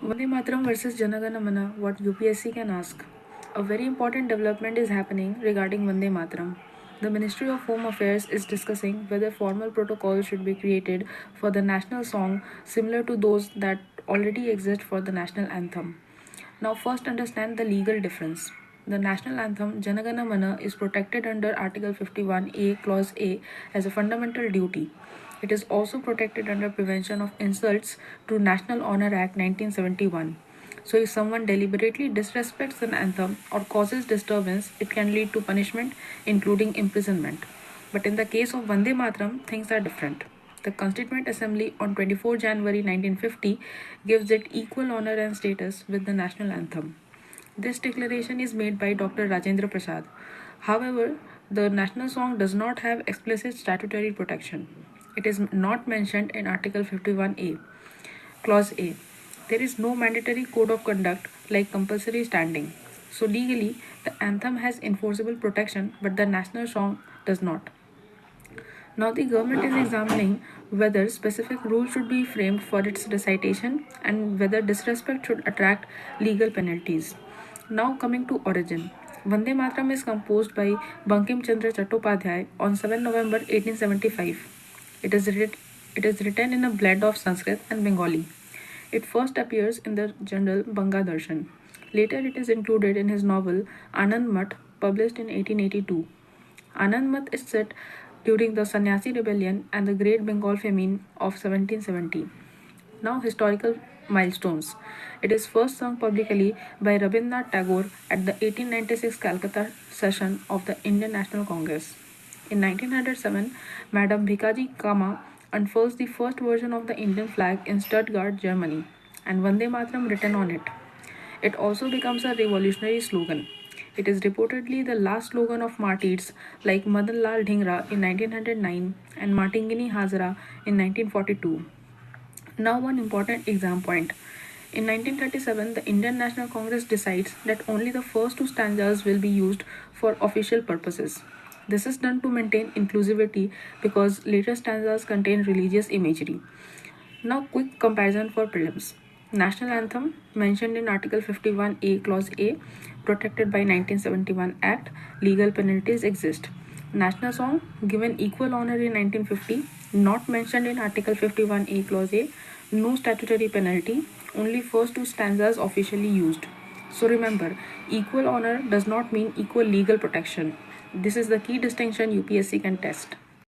Vande Mataram versus Janagana Mana, what UPSC can ask. A very important development is happening regarding Vande Mataram. The Ministry of Home Affairs is discussing whether formal protocols should be created for the national song similar to those that already exist for the national anthem. Now, first understand the legal difference. The national anthem Janagana Mana is protected under Article 51A, Clause A as a fundamental duty. It is also protected under Prevention of Insults to National Honor Act 1971. So, if someone deliberately disrespects an anthem or causes disturbance, it can lead to punishment, including imprisonment. But in the case of Vande Mataram, things are different. The Constituent Assembly on 24 January 1950 gives it equal honor and status with the national anthem. This declaration is made by Dr. Rajendra Prasad. However, the national song does not have explicit statutory protection. It is not mentioned in Article 51A, Clause A. There is no mandatory code of conduct like compulsory standing. So, legally, the anthem has enforceable protection, but the national song does not. Now, the government is examining whether specific rules should be framed for its recitation and whether disrespect should attract legal penalties. Now, coming to origin. Vande Mataram is composed by Bankim Chandra Chattopadhyay on 7 November 1875. It is written in a blend of Sanskrit and Bengali. It first appears in the journal Banga Darshan. Later, it is included in his novel Anand Mat, published in 1882. Anand Mat is set during the Sannyasi rebellion and the Great Bengal famine of 1770. Now, historical milestones. It is first sung publicly by Rabindranath Tagore at the 1896 Calcutta session of the Indian National Congress. In 1907, Madam Bhikaji Kama unfurls the first version of the Indian flag in Stuttgart, Germany, and Vande Mataram written on it. It also becomes a revolutionary slogan. It is reportedly the last slogan of martyrs like Madan Lal Dhingra in 1909 and Matingini Hazara in 1942. Now, one important exam point. In 1937, the Indian National Congress decides that only the first two stanzas will be used for official purposes. This is done to maintain inclusivity because later stanzas contain religious imagery. Now, quick comparison for prelims. National Anthem, mentioned in Article 51A, Clause A, protected by 1971 Act, legal penalties exist. National Song, given equal honor in 1950, not mentioned in Article 51A, Clause A, no statutory penalty, only first two stanzas officially used. So remember, equal honor does not mean equal legal protection. This is the key distinction UPSC can test.